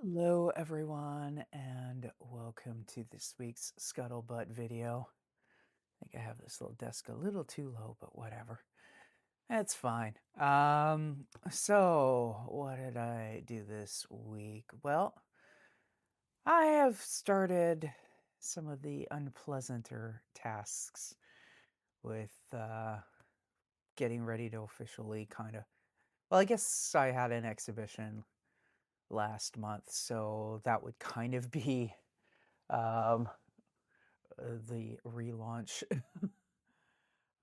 Hello everyone and welcome to this week's Scuttlebutt video. I think I have this little desk a little too low, but whatever. It's fine. So what did I do this week? Well, I have started some of the unpleasanter tasks with getting ready to officially well, I guess I had an exhibition last month, so that would kind of be um, the relaunch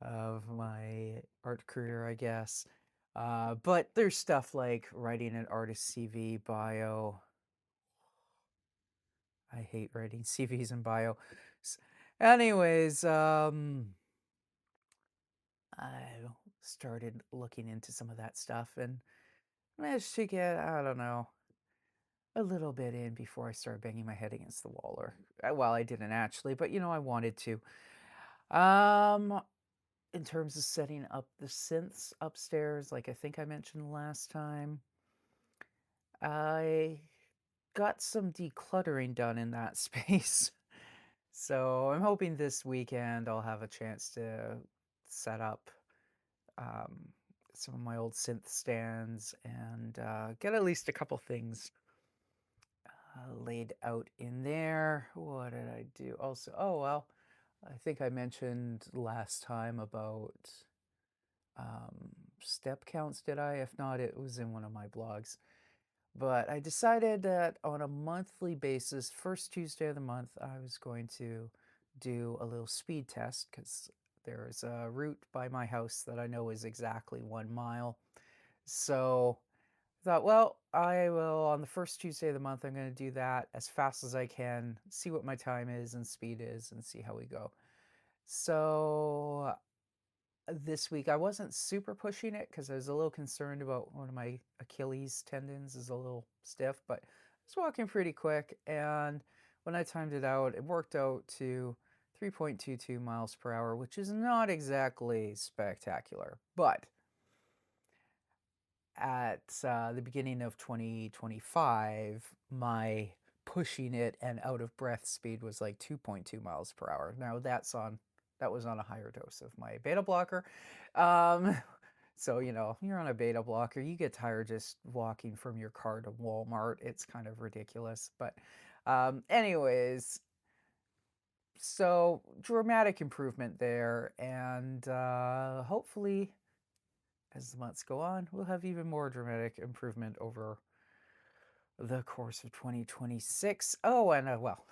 of my art career, I guess. But there's stuff like writing an artist CV bio. I hate writing CVs and bio. Anyways, I started looking into some of that stuff and managed to get, I don't know, a little bit in before I started banging my head against the wall. Or, well, I didn't actually, but I wanted to. Um, in terms of setting up the synths upstairs, like I think I mentioned last time, I got some decluttering done in that space. So I'm hoping this weekend I'll have a chance to set up um, some of my old synth stands and get at least a couple things laid out in there. What did I do? Also, oh well, I think I mentioned last time about step counts, did I? If not, it was in one of my blogs. But I decided that on a monthly basis, first Tuesday of the month, I was going to do a little speed test because there's a route by my house that I know is exactly 1 mile. So I thought, well, I will, on the first Tuesday of the month, I'm going to do that as fast as I can, see what my time is and speed is, and see how we go. So this week I wasn't super pushing it because I was a little concerned about one of my Achilles tendons is a little stiff, but I was walking pretty quick, and when I timed it out, it worked out to 3.22 miles per hour, which is not exactly spectacular. But at the beginning of 2025, my pushing it and out of breath speed was like 2.2 miles per hour. Now that was on a higher dose of my beta blocker. Um, so you're on a beta blocker, you get tired just walking from your car to Walmart. It's kind of ridiculous, but anyways, so dramatic improvement there, and hopefully as the months go on, we'll have even more dramatic improvement over the course of 2026. Oh, and well,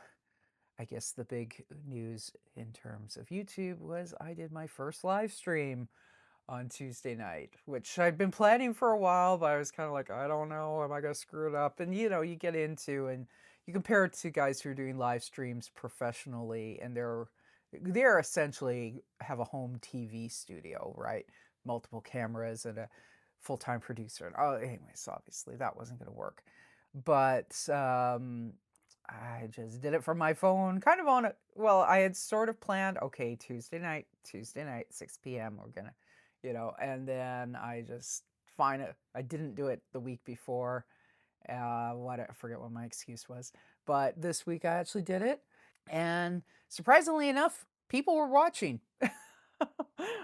I guess the big news in terms of YouTube was I did my first live stream on Tuesday night, which I'd been planning for a while, but I was kind of like, I don't know, am I going to screw it up? And you get into and you compare it to guys who are doing live streams professionally, and they're essentially have a home TV studio, right? Multiple cameras and a full-time producer. And anyways, obviously that wasn't going to work. But I just did it from my phone, kind of on it. Well, I had sort of planned, okay, Tuesday night, 6 p.m. We're gonna, and then I just find it. I didn't do it the week before. I forget what my excuse was, but this week I actually did it, and surprisingly enough, people were watching.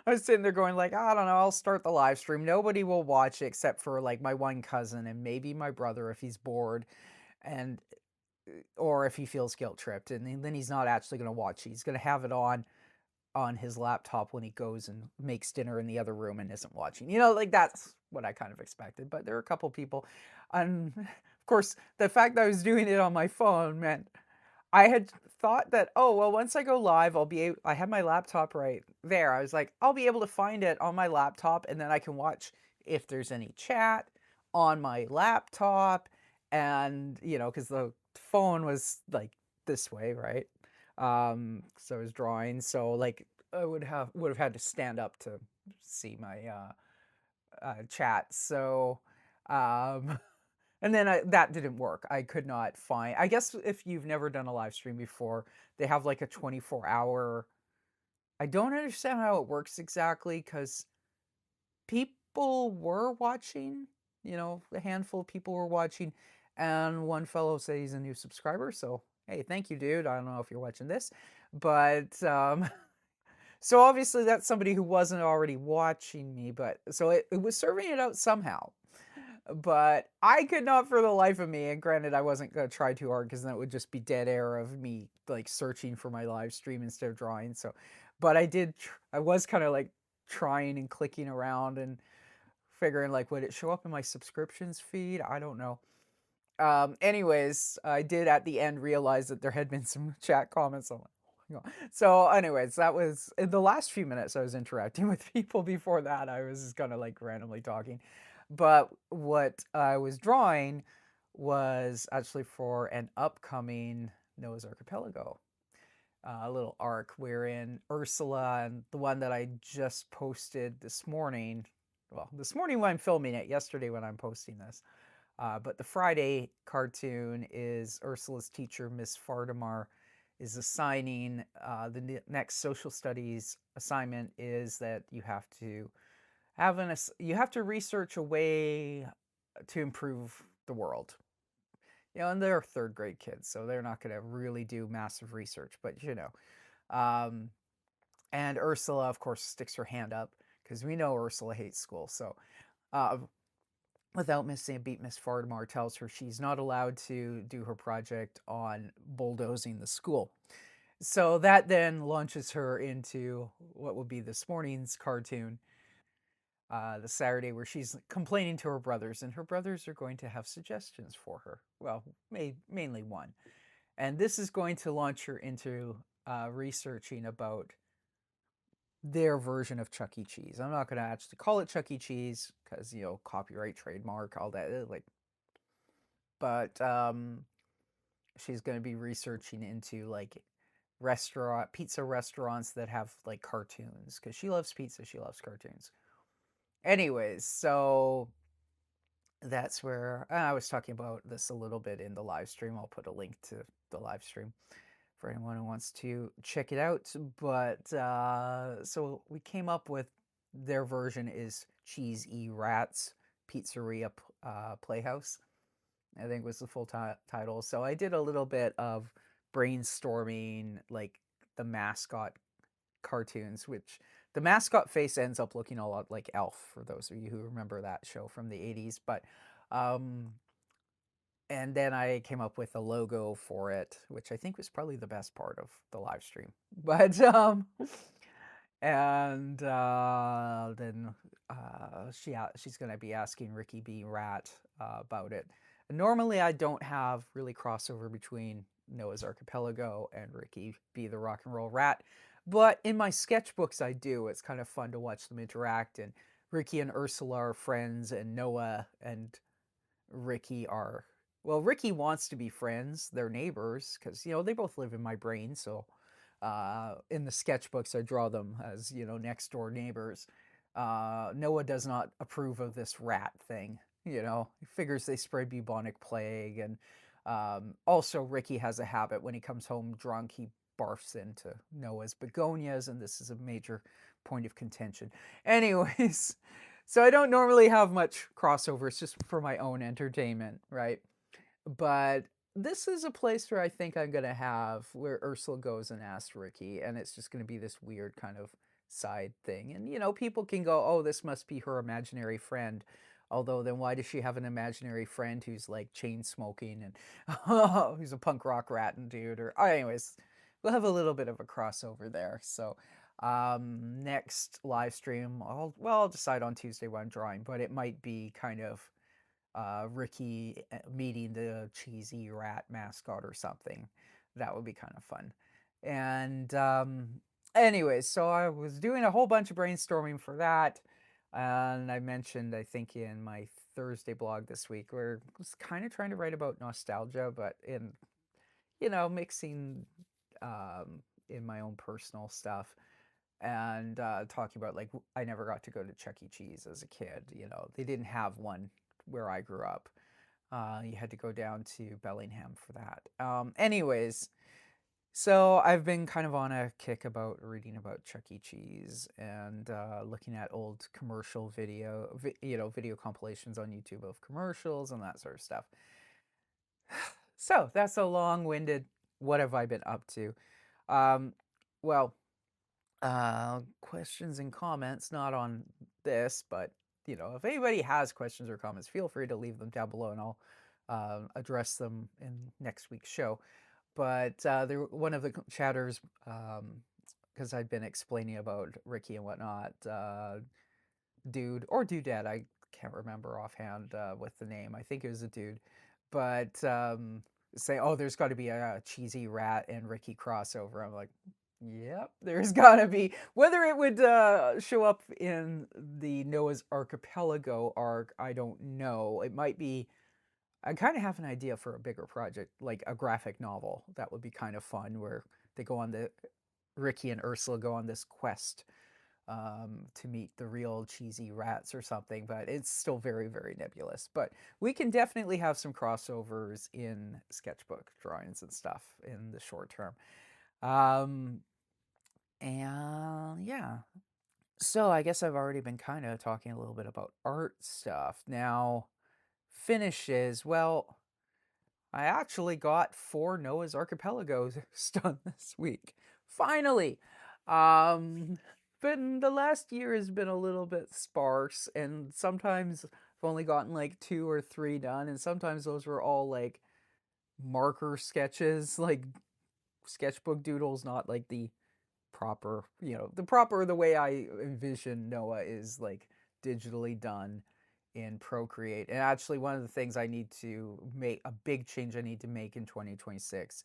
I was sitting there going like, I don't know, I'll start the live stream. Nobody will watch it except for like my one cousin and maybe my brother if he's bored, and or if he feels guilt tripped, and then he's not actually going to watch it. He's going to have it on his laptop when he goes and makes dinner in the other room and isn't watching. Like that's what I kind of expected. But there are a couple people, and of course, the fact that I was doing it on my phone meant I had thought that, oh, well, once I go live, I have my laptop right there. I was like, I'll be able to find it on my laptop, and then I can watch if there's any chat on my laptop. And, because the phone was like this way, right? So I was drawing. So like I would have had to stand up to see my chat. So, um, and then that didn't work. I could not find. I guess if you've never done a live stream before, they have like a 24-hour. I don't understand how it works exactly because people were watching. A handful of people were watching, And one fellow said he's a new subscriber, so hey, thank you, dude. I don't know if you're watching this, but so obviously that's somebody who wasn't already watching me, but so it was serving it out somehow. But I could not for the life of me, and granted I wasn't going to try too hard because then it would just be dead air of me like searching for my live stream instead of drawing. So, but I was kind of like trying and clicking around and figuring like, would it show up in my subscriptions feed? I don't know. Anyways, I did at the end realize that there had been some chat comments. I'm like, oh my God. So anyways, that was in the last few minutes I was interacting with people. Before that, I was just kind of like randomly talking. But what I was drawing was actually for an upcoming Noah's Archipelago, a little arc wherein Ursula, and the one that I just posted this morning, well, this morning when I'm filming it, yesterday when I'm posting this, but the Friday cartoon is Ursula's teacher, Miss Fardamar, is assigning the next social studies assignment is that you have to research a way to improve the world. You know, and they're third grade kids, so they're not going to really do massive research, but you know. And Ursula, of course, sticks her hand up because we know Ursula hates school. So without missing a beat, Miss Fardamar tells her she's not allowed to do her project on bulldozing the school. So that then launches her into what would be this morning's cartoon, the Saturday, where she's complaining to her brothers, and her brothers are going to have suggestions for her. Well, mainly one. And this is going to launch her into researching about their version of Chuck E. Cheese. I'm not going to actually call it Chuck E. Cheese because, you know, copyright, trademark, all that. Like, but she's going to be researching into like pizza restaurants that have like cartoons because she loves pizza. She loves cartoons. Anyways, so that's where I was talking about this a little bit in the live stream. I'll put a link to the live stream for anyone who wants to check it out. But so we came up with their version is Cheese E Rats Pizzeria Playhouse, I think was the full title. So I did a little bit of brainstorming, like the mascot cartoons, which the mascot face ends up looking a lot like Elf, for those of you who remember that show from the 80s. But and then I came up with a logo for it, which I think was probably the best part of the live stream. But and then she's going to be asking Ricky B. Rat about it. Normally, I don't have really crossover between Noah's Archipelago and Ricky B. the Rock and Roll Rat, but in my sketchbooks, I do. It's kind of fun to watch them interact. And Ricky and Ursula are friends, and Noah and Ricky are, well, Ricky wants to be friends. They're neighbors because, you know, they both live in my brain. So in the sketchbooks, I draw them as, you know, next door neighbors. Noah does not approve of this rat thing. You know, he figures they spread bubonic plague. And also, Ricky has a habit when he comes home drunk, he barfs into Noah's begonias, and this is a major point of contention. Anyways, so I don't normally have much crossover. It's just for my own entertainment, right? But this is a place where I think I'm going to have where Ursula goes and asks Ricky, and it's just going to be this weird kind of side thing. And, you know, people can go, oh, this must be her imaginary friend. Although, then why does she have an imaginary friend who's like chain smoking and who's a punk rock rat and dude? Or, anyways, we'll have a little bit of a crossover there. So, next live stream, I'll decide on Tuesday what I'm drawing, but it might be kind of Ricky meeting the cheesy rat mascot or something. That would be kind of fun. And anyways, so I was doing a whole bunch of brainstorming for that. And I mentioned, I think in my Thursday blog this week, where I was kind of trying to write about nostalgia, but in, you know, mixing in my own personal stuff and talking about like I never got to go to Chuck E. Cheese as a kid. You know, they didn't have one where I grew up. You had to go down to Bellingham for that. Anyways, so I've been kind of on a kick about reading about Chuck E. Cheese and looking at old commercial video, video compilations on YouTube of commercials and that sort of stuff. So that's a long-winded. What have I been up to? Um, well, questions and comments, not on this, but if anybody has questions or comments, feel free to leave them down below, and I'll address them in next week's show. But one of the chatters, because I've been explaining about Ricky and whatnot, dude or dudette, I can't remember offhand with the name. I think it was a dude, but say, oh, there's got to be a cheesy rat and Ricky crossover. I'm like, yep, there's got to be. Whether it would show up in the Noah's Archipelago arc, I don't know. It might be. I kind of have an idea for a bigger project, like a graphic novel. That would be kind of fun, where they go on Ricky and Ursula go on this quest to meet the real cheesy rats or something, but it's still very, very nebulous. But we can definitely have some crossovers in sketchbook drawings and stuff in the short term. And yeah, so I guess I've already been kind of talking a little bit about art stuff. Now, finishes, well, I actually got 4 Noah's Archipelagos done this week. Finally! But the last year has been a little bit sparse, and sometimes I've only gotten like 2 or 3 done, and sometimes those were all like marker sketches, like sketchbook doodles, not like the proper, the way I envision Noah is like digitally done in Procreate. And actually, one of the things I need to make, a big change I need to make in 2026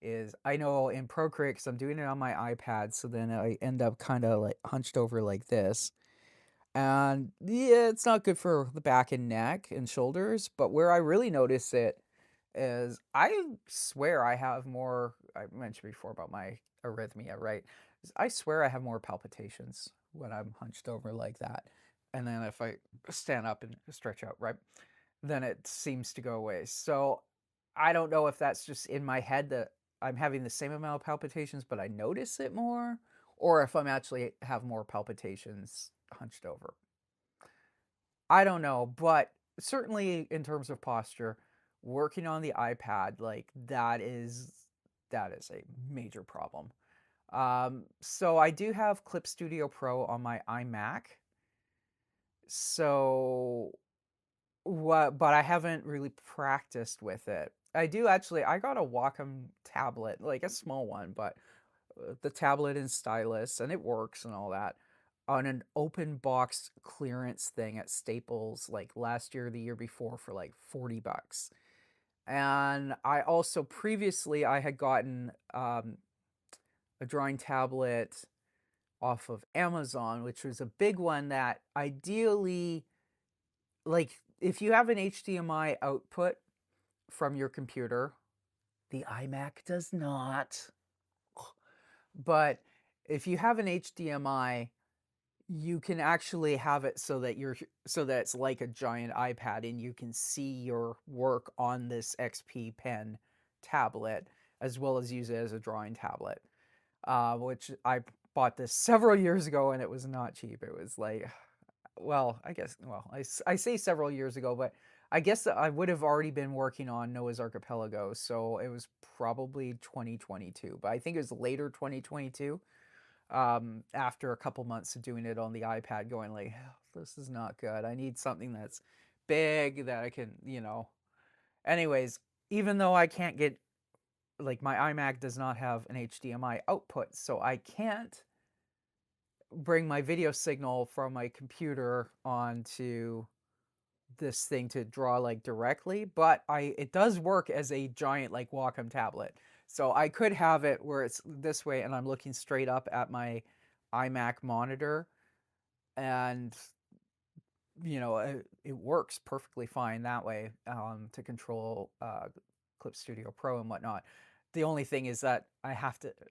is, I know in Procreate, because I'm doing it on my iPad, so then I end up kind of like hunched over like this. And yeah, it's not good for the back and neck and shoulders, but where I really notice it is, I swear I have more, I mentioned before about my arrhythmia, right? I swear I have more palpitations when I'm hunched over like that. And then if I stand up and stretch out, right, then it seems to go away. So I don't know if that's just in my head that I'm having the same amount of palpitations, but I notice it more, or if I'm actually have more palpitations hunched over. I don't know, but certainly in terms of posture, working on the iPad, like that is a major problem. So I do have Clip Studio Pro on my iMac. So but I haven't really practiced with it. I do actually. I got a Wacom tablet, like a small one, but the tablet and stylus, and it works and all that, on an open box clearance thing at Staples, like last year or the year before, for like $40. And I also previously I had gotten a drawing tablet off of Amazon, which was a big one that ideally, like, if you have an HDMI output from your computer, the iMac does not. But if you have an HDMI, you can actually have it so that it's like a giant iPad, and you can see your work on this XP Pen tablet, as well as use it as a drawing tablet. Which I bought this several years ago, and it was not cheap. It was like, well, I say several years ago, but I guess I would have already been working on Noah's Archipelago, so it was probably 2022. But I think it was later 2022, after a couple months of doing it on the iPad, going like, this is not good. I need something that's big that I can, Anyways, even though I can't get, like, my iMac does not have an HDMI output, so I can't bring my video signal from my computer onto this thing to draw like directly, but it does work as a giant like Wacom tablet. So I could have it where it's this way and I'm looking straight up at my iMac monitor, and it works perfectly fine that way, to control Clip Studio Pro and whatnot. The only thing is that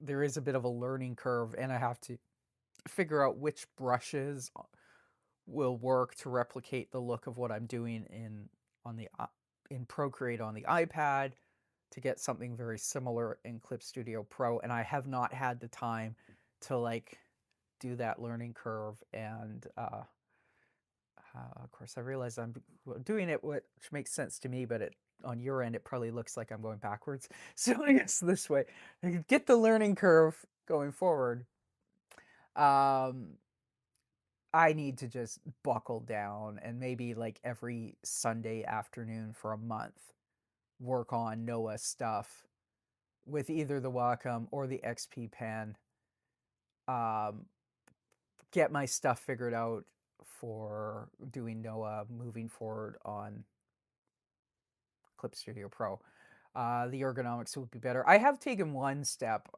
there is a bit of a learning curve, and I have to figure out which brushes will work to replicate the look of what I'm doing in Procreate on the iPad, to get something very similar in Clip Studio Pro. And I have not had the time to like do that learning curve. And of course, I realize I'm doing it, which makes sense to me, but on your end, it probably looks like I'm going backwards. So I guess this way, get the learning curve going forward. I need to just buckle down and maybe like every Sunday afternoon for a month work on Noah stuff with either the Wacom or the XP pen. Get my stuff figured out for doing Noah moving forward on Clip Studio Pro. The ergonomics will be better. I have taken one step,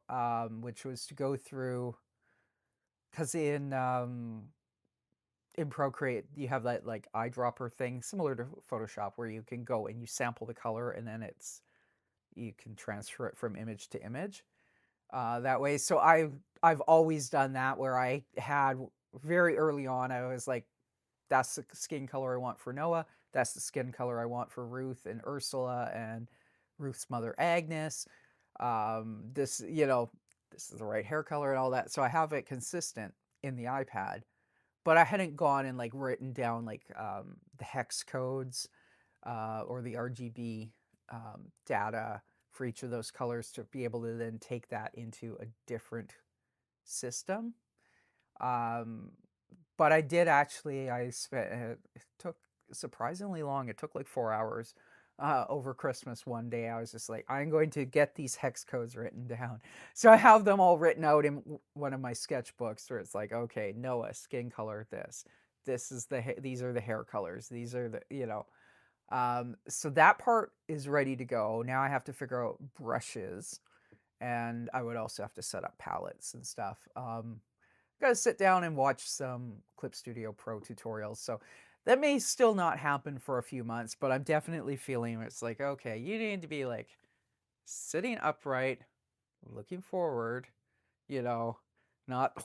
which was to go through, because in Procreate you have that like eyedropper thing similar to Photoshop where you can go and you sample the color and then you can transfer it from image to image that way. So I've always done that, where I had very early on, I was like, that's the skin color I want for Noah. That's the skin color I want for Ruth and Ursula and Ruth's mother Agnes. This is the right hair color and all that. So I have it consistent in the iPad, but I hadn't gone and like written down like the hex codes or the RGB data for each of those colors to be able to then take that into a different system. But I did actually, it took surprisingly long. It took like 4 hours over Christmas one day. I was just like, I'm going to get these hex codes written down. So I have them all written out in one of my sketchbooks where it's like, okay, Noah, skin color, this is these are the hair colors. These are the, so that part is ready to go. Now I have to figure out brushes, and I would also have to set up palettes and stuff. Gotta sit down and watch some Clip Studio Pro tutorials. So that may still not happen for a few months, but I'm definitely feeling it's like, okay, you need to be like sitting upright, looking forward, not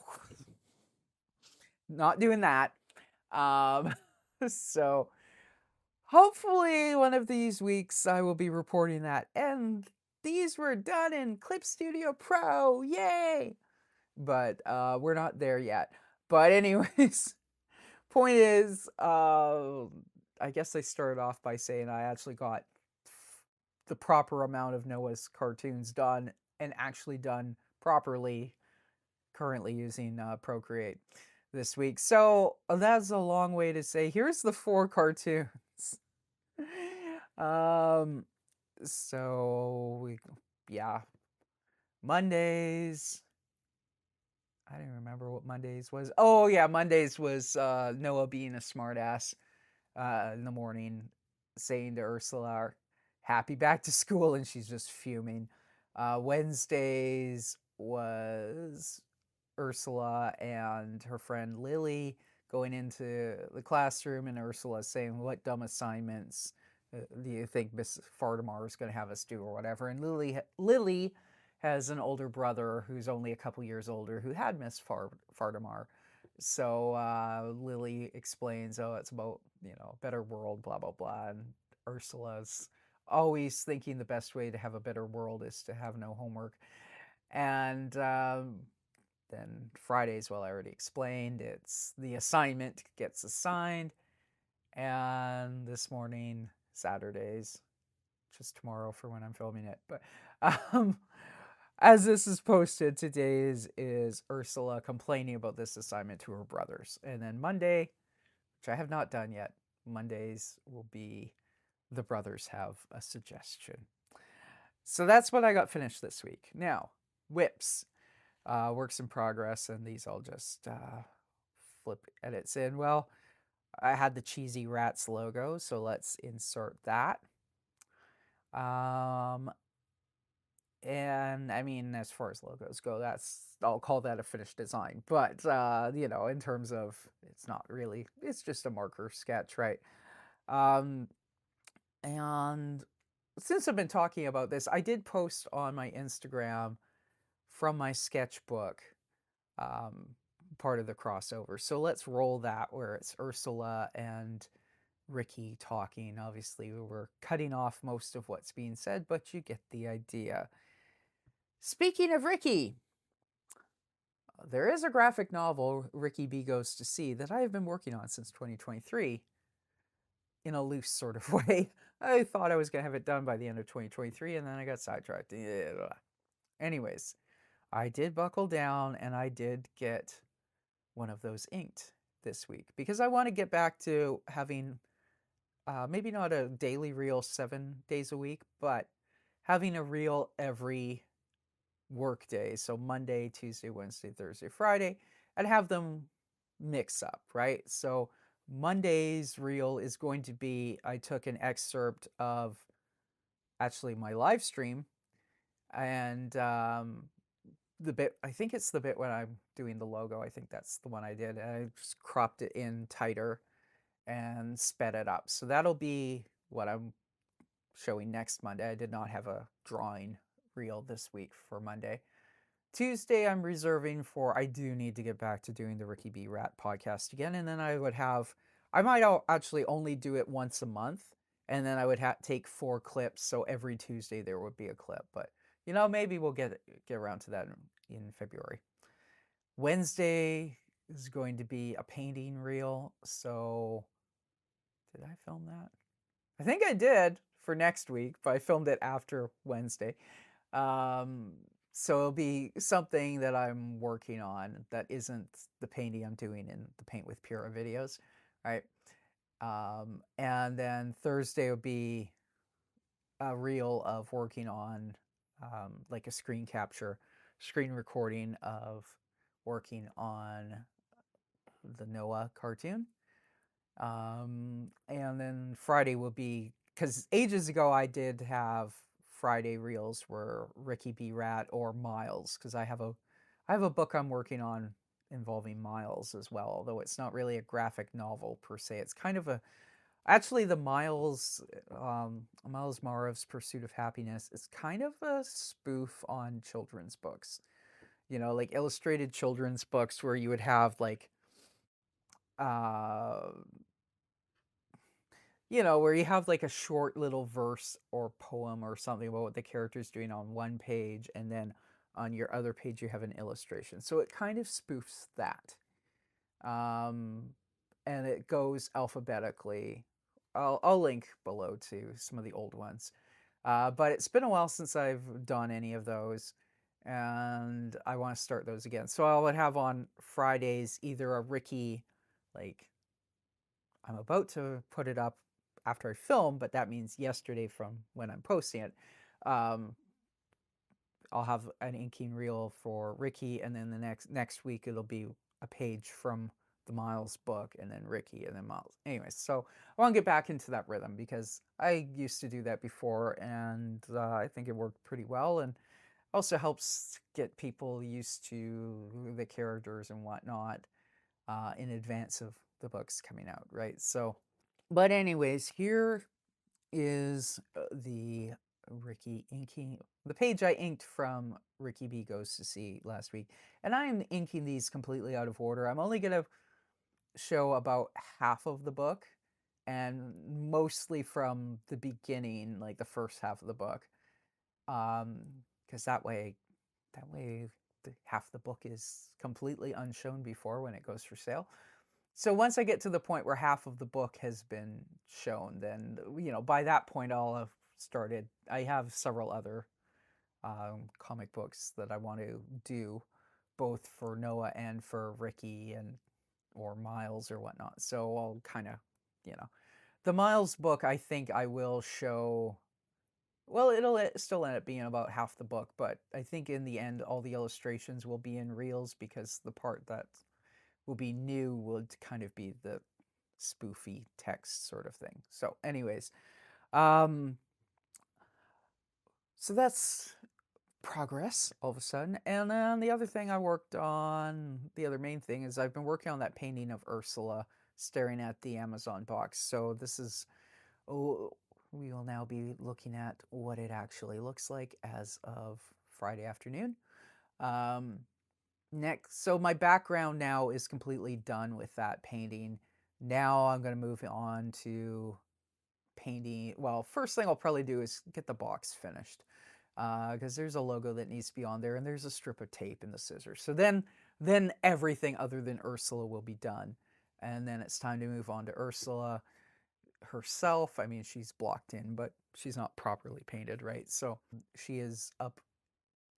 not doing that. So hopefully one of these weeks I will be reporting that. And these were done in Clip Studio Pro. Yay! But we're not there yet. But anyways, point is, I guess I started off by saying I actually got the proper amount of Noah's cartoons done and actually done properly currently using Procreate this week. So that's a long way to say here's the 4 cartoons. So Mondays. I don't remember what Mondays was. Oh yeah, Mondays was Noah being a smartass in the morning, saying to Ursula, "Happy back to school," and she's just fuming. Wednesdays was Ursula and her friend Lily going into the classroom, and Ursula saying, "What dumb assignments do you think Miss Fardamar is going to have us do, or whatever?" And Lily has an older brother who's only a couple years older who had Miss Fardamar. So Lily explains, oh, it's about, a better world, blah, blah, blah. And Ursula's always thinking the best way to have a better world is to have no homework. And then Fridays, well, I already explained, it's the assignment gets assigned. And this morning, Saturdays, just tomorrow for when I'm filming it. But as this is posted, today's is Ursula complaining about this assignment to her brothers. And then Monday, which I have not done yet, Mondays will be the brothers have a suggestion. So that's what I got finished this week. Now, whips, works in progress, and these I'll just flip edits in. Well, I had the Cheesy Rats logo, so let's insert that. And I mean, as far as logos go, I'll call that a finished design. But, in terms of, it's not really, it's just a marker sketch, right? And since I've been talking about this, I did post on my Instagram from my sketchbook, part of the crossover. So let's roll that where it's Ursula and Ricky talking. Obviously, we're cutting off most of what's being said, but you get the idea. Speaking of Ricky, there is a graphic novel, Ricky B Goes to Sea, that I have been working on since 2023. in a loose sort of way. I thought I was going to have it done by the end of 2023, and then I got sidetracked. Anyways, I did buckle down, and I did get one of those inked this week because I want to get back to having maybe not a daily reel 7 days a week, but having a reel every work day. So Monday, Tuesday, Wednesday, Thursday, Friday, and have them mix up, right? So Monday's reel is going to be, I took an excerpt of actually my live stream, and the bit, I think it's the bit when I'm doing the logo. I think that's the one I did. I just cropped it in tighter and sped it up. So that'll be what I'm showing next Monday. I did not have a drawing reel this week for Monday. Tuesday, I'm reserving for, I do need to get back to doing the Ricky B. Rat podcast again. And then I would have, I might actually only do it once a month. And then I would take 4 clips. So every Tuesday there would be a clip. But, you know, maybe we'll get around to that in February. Wednesday is going to be a painting reel. So did I film that? I think I did for next week, but I filmed it after Wednesday. So it'll be something that I'm working on that isn't the painting I'm doing in the Paint with Pyra videos, right? And then Thursday will be a reel of working on like a screen capture, screen recording of working on the Noah cartoon. And then Friday will be, because ages ago I did have Friday reels were Ricky B. Rat or Myles, because I have a book I'm working on involving Myles as well, although it's not really a graphic novel per se. It's kind of actually the Myles Marov's Pursuit of Happiness is kind of a spoof on children's books. You know, like illustrated children's books where you would have like you know, where you have like a short little verse or poem or something about what the character's doing on one page, and then on your other page you have an illustration. So it kind of spoofs that. And it goes alphabetically. I'll link below to some of the old ones. But it's been a while since I've done any of those, and I want to start those again. So I would have on Fridays either a Ricky, like I'm about to put it up after I film, but that means yesterday from when I'm posting it. I'll have an inking reel for Ricky, and then the next week it'll be a page from the Myles book, and then Ricky, and then Myles. Anyways, so I want to get back into that rhythm because I used to do that before, and I think it worked pretty well, and also helps get people used to the characters and whatnot in advance of the books coming out, right? So, but anyways, here is the Ricky inking, the page I inked from Ricky B Goes to Sea last week. And I am inking these completely out of order. I'm only going to show about half of the book, and mostly from the beginning, like the first half of the book. Because that way half the book is completely unshown before when it goes for sale. So once I get to the point where half of the book has been shown, then, you know, by that point I'll have started. I have several other comic books that I want to do, both for Noah and for Ricky and or Myles or whatnot. So I'll kind of, you know, the Myles book I think I will show. Well, it'll still end up being about half the book, but I think in the end all the illustrations will be in reels, because the part that will be new would kind of be the spoofy text sort of thing. So anyways, so that's progress all of a sudden. And then the other thing I worked on, the other main thing, is I've been working on that painting of Ursula staring at the Amazon box. So this is, we will now be looking at what it actually looks like as of Friday afternoon. Next, so my background now is completely done with that painting. Now I'm going to move on to painting. Well, first thing I'll probably do is get the box finished, because there's a logo that needs to be on there, and there's a strip of tape and the scissors. So then everything other than Ursula will be done, and then it's time to move on to Ursula. herself. I mean, she's blocked in, but she's not properly painted, right? So she is up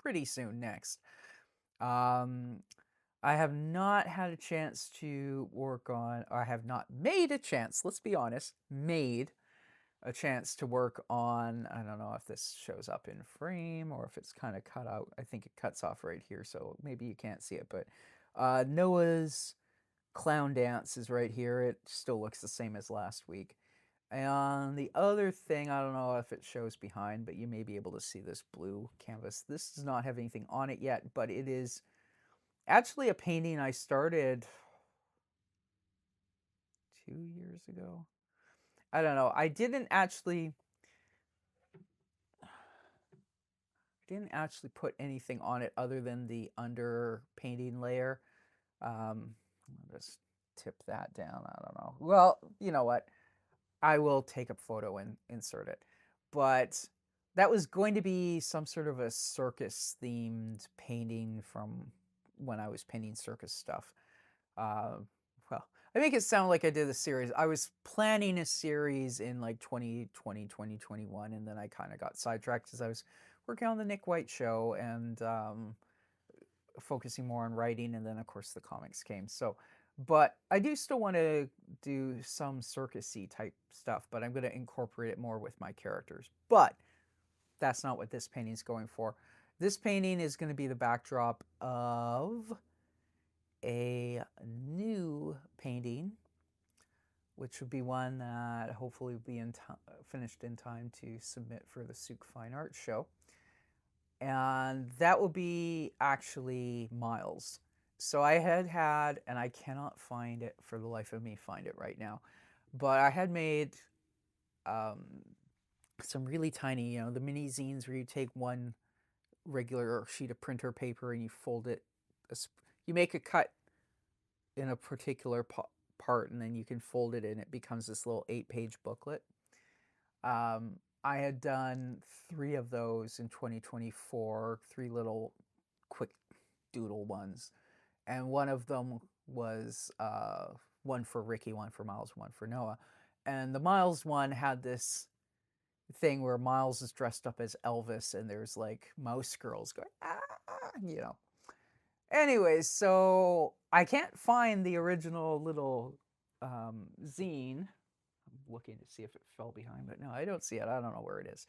pretty soon next. I have not had a chance to work on, or I have not made a chance, let's be honest, made a chance to work on, I don't know if this shows up in frame or if it's kind of cut out. I think it cuts off right here, so maybe you can't see it, but Noah's clown dance is right here. It still looks the same as last week. And the other thing, I don't know if it shows behind, but you may be able to see this blue canvas. This does not have anything on it yet, but it is actually a painting I started 2 years ago. I don't know. I didn't actually put anything on it other than the under painting layer. I'll just tip that down. I don't know. Well, you know what? I will take a photo and insert it. But that was going to be some sort of a circus themed painting from when I was painting circus stuff. Well, I make it sound like I did a series. I was planning a series in like 2020, 2021, and then I kind of got sidetracked because I was working on the Nick White show and focusing more on writing, and then of course the comics came. So, but I do still want to do some circusy type stuff, but I'm going to incorporate it more with my characters. But that's not what this painting is going for. This painting is going to be the backdrop of a new painting, which would be one that hopefully will be finished in time to submit for the Souk Fine Art Show. And that will be actually Myles. So I had, and I cannot find it for the life of me, find it right now, but I had made some really tiny, the mini zines where you take one regular sheet of printer paper and you fold it, you make a cut in a particular part, and then you can fold it and it becomes this little 8-page booklet. I had done 3 of those in 2024, 3 little quick doodle ones. And one of them was one for Ricky, one for Myles, one for Noah. And the Myles one had this thing where Myles is dressed up as Elvis and there's like mouse girls going, ah. Anyways, so I can't find the original little zine. I'm looking to see if it fell behind, but no, I don't see it. I don't know where it is.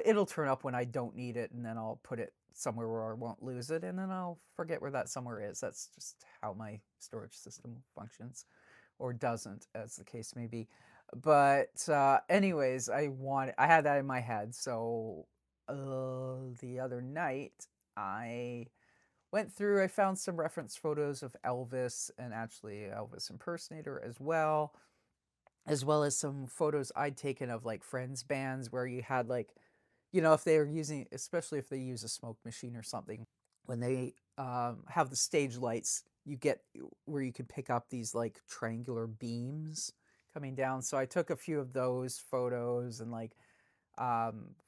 It'll turn up when I don't need it, and then I'll put it somewhere where I won't lose it, and then I'll forget where that somewhere is. That's just how my storage system functions, or doesn't, as the case may be. But anyways, I had that in my head, so the other night I went through, I found some reference photos of Elvis, and actually Elvis impersonator as well as some photos I'd taken of like friends bands where you had like, if they are using, especially if they use a smoke machine or something, when they have the stage lights, you get where you can pick up these like triangular beams coming down. So I took a few of those photos and like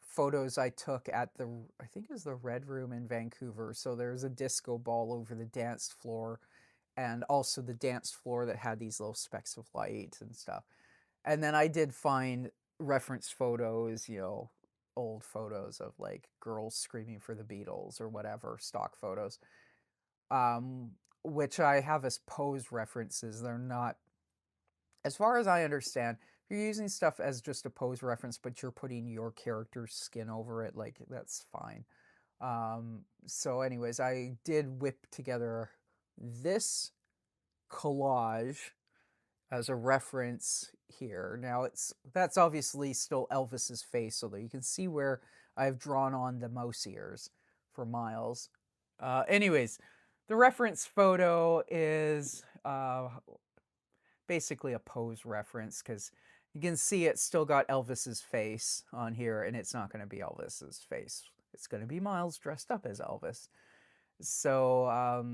photos I took at I think it was the Red Room in Vancouver. So there's a disco ball over the dance floor, and also the dance floor that had these little specks of light and stuff. And then I did find reference photos, old photos of like girls screaming for the Beatles or whatever, stock photos, which I have as pose references. They're not, as far as I understand, if you're using stuff as just a pose reference, but you're putting your character's skin over it, like that's fine. So anyways, I did whip together this collage as a reference here. Now that's obviously still Elvis's face, so that you can see where I've drawn on the mouse ears for Myles. Anyways, the reference photo is basically a pose reference because you can see it's still got Elvis's face on here, and it's not going to be Elvis's face. It's going to be Myles dressed up as Elvis. So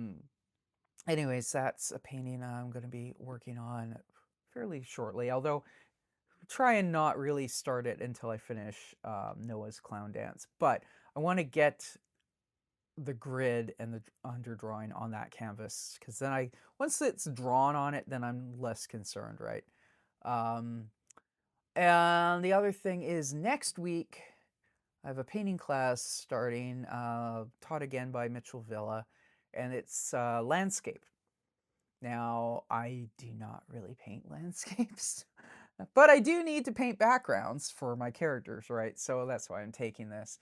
anyways, that's a painting I'm going to be working on fairly shortly, although try and not really start it until I finish Noah's clown dance. But I want to get the grid and the underdrawing on that canvas, because then once it's drawn on it, then I'm less concerned, right? And the other thing is next week, I have a painting class starting, taught again by Mitchell Villa, and it's landscape. Now, I do not really paint landscapes, but I do need to paint backgrounds for my characters, right? So that's why I'm taking this.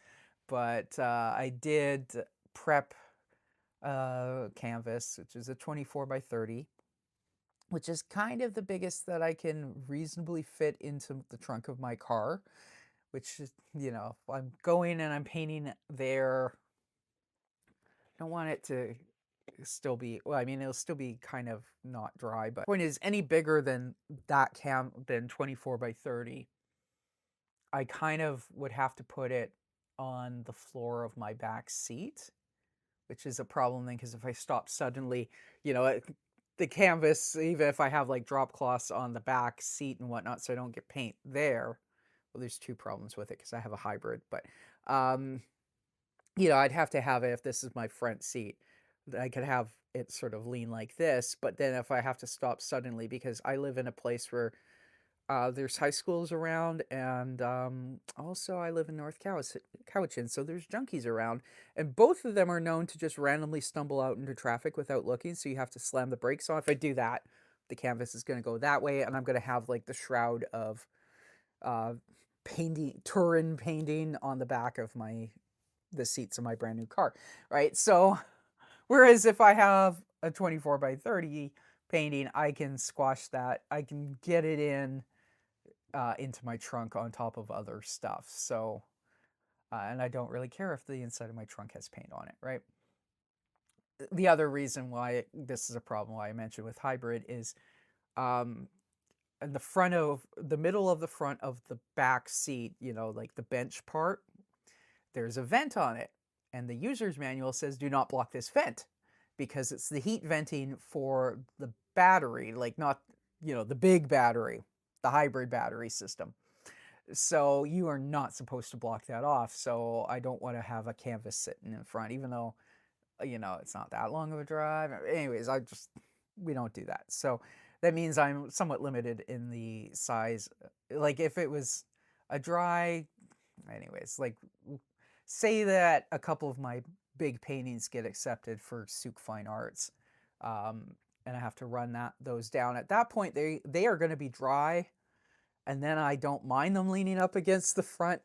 But I did prep canvas, which is a 24 by 30, which is kind of the biggest that I can reasonably fit into the trunk of my car, which is, I'm going and I'm painting there. I don't want it to still be, well, I mean, it'll still be kind of not dry, but the point is, any bigger than that than 24 by 30, I kind of would have to put it on the floor of my back seat, which is a problem then, because if I stop suddenly, the canvas, even if I have like drop cloths on the back seat and whatnot, so I don't get paint there. Well, there's two problems with it because I have a hybrid, but I'd have to have it if this is my front seat. I could have it sort of lean like this, but then if I have to stop suddenly, because I live in a place where there's high schools around, and also I live in North Cowichan, so there's junkies around, and both of them are known to just randomly stumble out into traffic without looking, so you have to slam the brakes on. If I do that, the canvas is going to go that way, and I'm going to have like the shroud of Turin painting on the back of the seats of my brand new car, right? So whereas if I have a 24 by 30 painting, I can squash that. I can get it into my trunk on top of other stuff. So, and I don't really care if the inside of my trunk has paint on it, right? The other reason why this is a problem, why I mentioned with hybrid, is in the middle of the front of the back seat, like the bench part, there's a vent on it. And the user's manual says, do not block this vent, because it's the heat venting for the battery, like not, the big battery, the hybrid battery system. So you are not supposed to block that off. So I don't want to have a canvas sitting in front, even though, it's not that long of a drive. Anyways, we don't do that. So that means I'm somewhat limited in the size. Like if it was a dry, anyways, like say that a couple of my big paintings get accepted for Souk Fine Arts, and I have to run those down. At that point, they are going to be dry, and then I don't mind them leaning up against the front,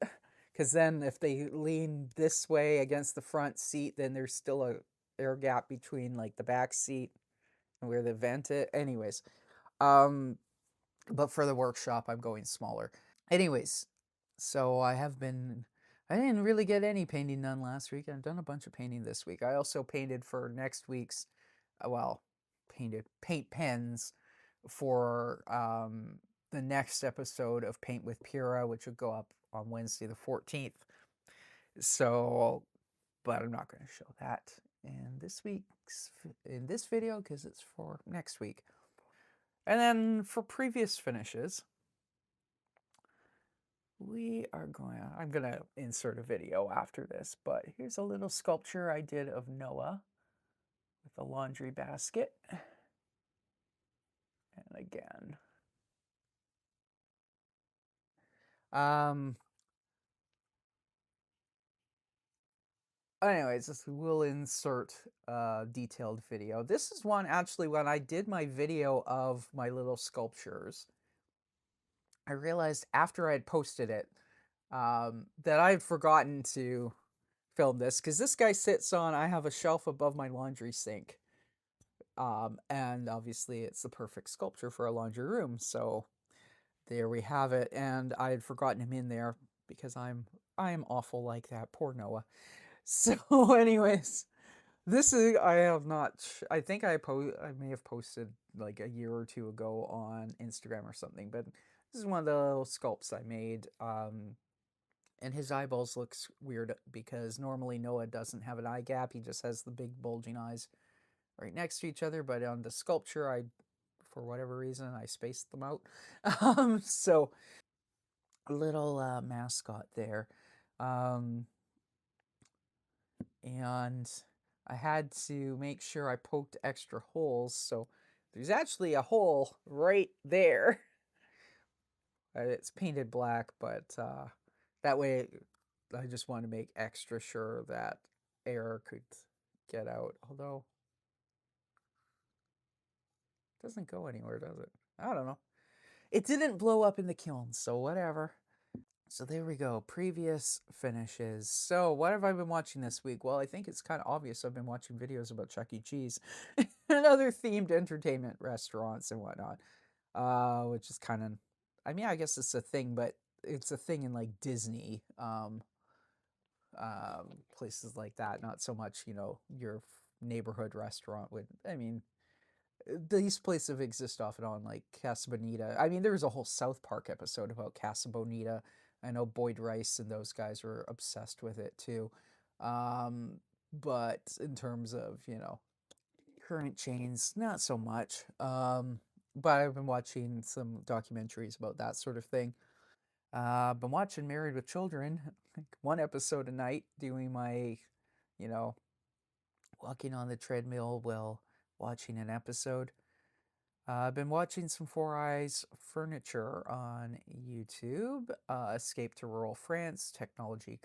because then if they lean this way against the front seat, then there's still a air gap between like the back seat and where the vent is. Anyways, but for the workshop, I'm going smaller. Anyways, so I didn't really get any painting done last week. I've done a bunch of painting this week. I also painted for next week's, paint pens for the next episode of Paint with Pyra, which will go up on Wednesday the 14th. So, but I'm not going to show that in this video, because it's for next week. And then for previous finishes, I'm going to insert a video after this, but here's a little sculpture I did of Noah with a laundry basket. And again, anyways, we'll insert a detailed video. This is one, actually, when I did my video of my little sculptures, I realized after I had posted it that I had forgotten to film this, because this guy I have a shelf above my laundry sink. And obviously it's the perfect sculpture for a laundry room. So there we have it. And I had forgotten him in there because I am awful like that. Poor Noah. So anyways, I think I may have posted like a year or two ago on Instagram or something, but this is one of the little sculpts I made. And his eyeballs looks weird because normally Noah doesn't have an eye gap. He just has the big bulging eyes right next to each other, but on the sculpture, for whatever reason, I spaced them out. So a little mascot there. And I had to make sure I poked extra holes, so there's actually a hole right there. It's painted black, but that way I just want to make extra sure that air could get out. Although it doesn't go anywhere, does it? I don't know. It didn't blow up in the kiln, so whatever. So there we go. Previous finishes. So what have I been watching this week? Well, I think it's kind of obvious. I've been watching videos about Chuck E. Cheese and other themed entertainment restaurants and whatnot, which is kind of, I mean, I guess it's a thing, but it's a thing in like Disney places like that. Not so much, your neighborhood restaurant would. I mean, these places exist off and on, like Casa Bonita. I mean, there was a whole South Park episode about Casa Bonita. I know Boyd Rice and those guys were obsessed with it too. But in terms of, current chains, not so much. But I've been watching some documentaries about that sort of thing. I've been watching Married with Children, one episode a night, doing my, you know, walking on the treadmill while watching an episode. I've been watching some Four Eyes Furniture on YouTube, Escape to Rural France, Technology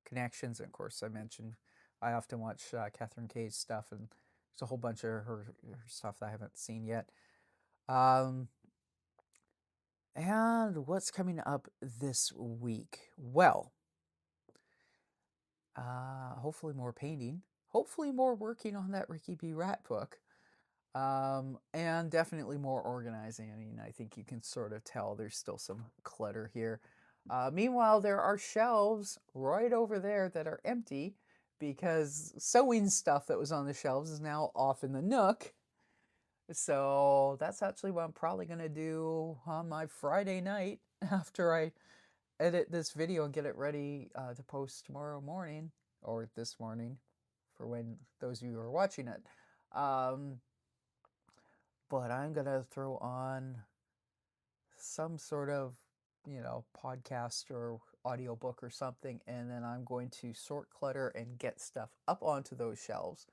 Connections, and of course I often watch Catherine Kay's stuff, and there's a whole bunch of her stuff that I haven't seen yet. And what's coming up this week? Well, hopefully more painting, hopefully more working on that Ricky B. Rat book. And definitely more organizing. I mean, I think you can sort of tell there's still some clutter here. Meanwhile, there are shelves right over there that are empty because sewing stuff that was on the shelves is now off in the nook. So that's actually what I'm probably going to do on my Friday night after I edit this video and get it ready to post tomorrow morning, or this morning for when those of you are watching it. But I'm going to throw on some sort of, podcast or audiobook or something, and then I'm going to sort clutter and get stuff up onto those shelves.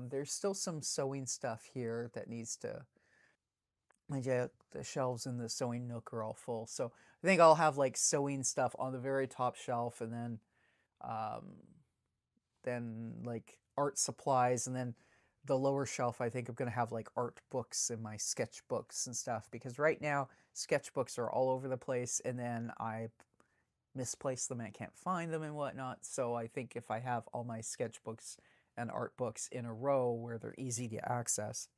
There's still some sewing stuff here that needs to, the shelves in the sewing nook are all full. So I think I'll have like sewing stuff on the very top shelf, and then like art supplies, and then the lower shelf I think I'm going to have like art books and my sketchbooks and stuff, because right now sketchbooks are all over the place, and then I misplace them and I can't find them and whatnot. So I think if I have all my sketchbooks and art books in a row where they're easy to access,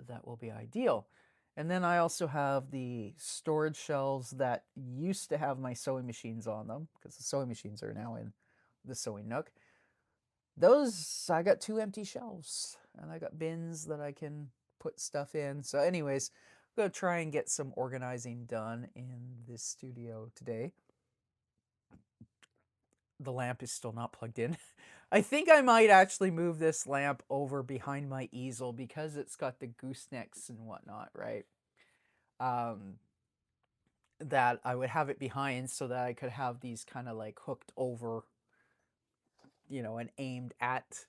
that will be ideal. And then I also have the storage shelves that used to have my sewing machines on them, because the sewing machines are now in the sewing nook. Those, I got 2 empty shelves, and I got bins that I can put stuff in. So anyways, I'm going to try and get some organizing done in this studio today. The lamp is still not plugged in. I think I might actually move this lamp over behind my easel because it's got the goosenecks and whatnot, right? That I would have it behind so that I could have these kind of like hooked over, and aimed at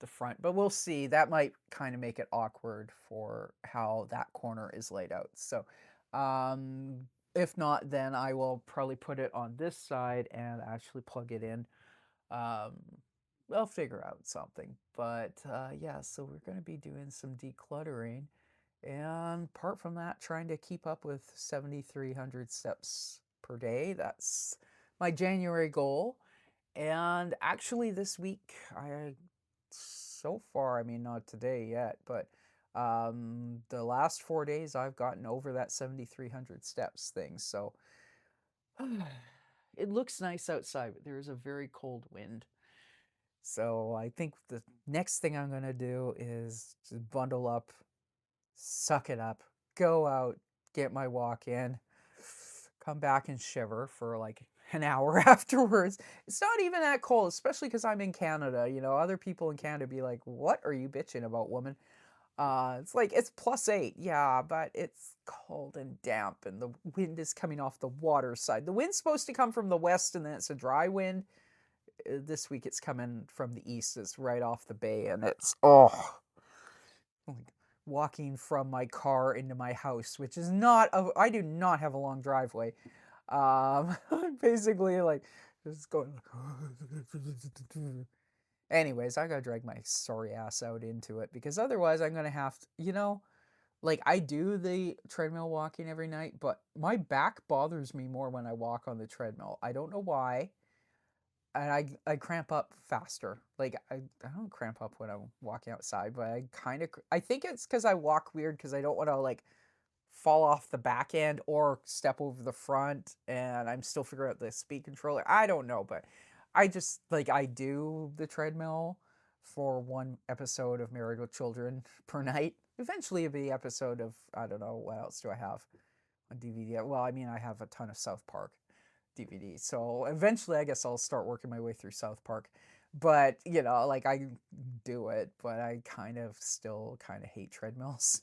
the front. But we'll see. That might kind of make it awkward for how that corner is laid out. So if not, then I will probably put it on this side and actually plug it in. I'll figure out something. But yeah, so we're going to be doing some decluttering. And apart from that, trying to keep up with 7,300 steps per day. That's my January goal. And actually this week, so far, I mean, not today yet, but the last 4 days I've gotten over that 7,300 steps thing. So it looks nice outside, but there is a very cold wind. So I think the next thing I'm going to do is to bundle up, suck it up, go out, get my walk in, come back and shiver for like an hour afterwards. It's not even that cold, especially because I'm in Canada. Other people in Canada be like, what are you bitching about, woman? It's like, it's +8, yeah, but it's cold and damp, and the wind is coming off the water side. The wind's supposed to come from the west, and then it's a dry wind. This week it's coming from the east. It's right off the bay, and it's, walking from my car into my house, which is not I do not have a long driveway. Basically like just going anyways, I gotta drag my sorry ass out into it because otherwise I'm gonna have to, like I do the treadmill walking every night, but my back bothers me more when I walk on the treadmill. I don't know why. And I cramp up faster. Like I don't cramp up when I'm walking outside, but I think it's because I walk weird because I don't want to like fall off the back end or step over the front, and I'm still figuring out the speed controller. I don't know, but I just like I do the treadmill for one episode of Married with Children per night. Eventually, it'll be an episode of I don't know what else do I have on DVD. Well, I mean I have a ton of South Park DVD. So eventually, I guess I'll start working my way through South Park. But, like I do it, but I still kind of hate treadmills.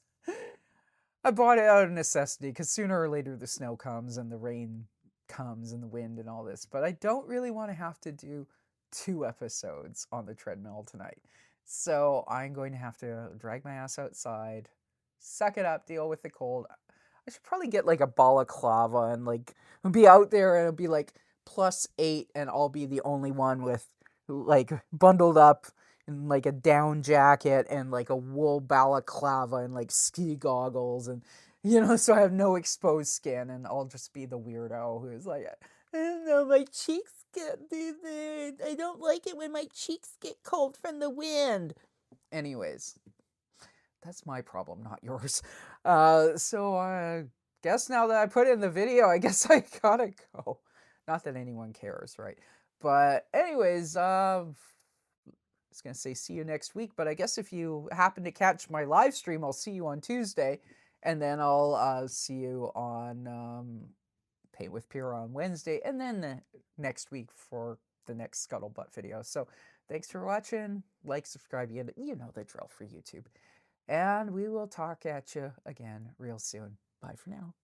I bought it out of necessity because sooner or later the snow comes and the rain comes and the wind and all this. But I don't really want to have to do 2 episodes on the treadmill tonight. So I'm going to have to drag my ass outside, suck it up, deal with the cold. I should probably get like a balaclava and like be out there and it'll be like +8 and I'll be the only one with like bundled up in like a down jacket and like a wool balaclava and like ski goggles and so I have no exposed skin and I'll just be the weirdo who's like I don't know, my cheeks get I don't like it when my cheeks get cold from the wind. Anyways, that's my problem, not yours. So I guess now that I put it in the video, I guess I gotta go. Not that anyone cares, right? But anyways, I was gonna say see you next week, but I guess if you happen to catch my live stream, I'll see you on Tuesday, and then I'll see you on Paint with Pyra on Wednesday, and then the next week for the next Scuttlebutt video. So thanks for watching. Like, subscribe, you know the drill for YouTube. And we will talk at you again real soon. Bye for now.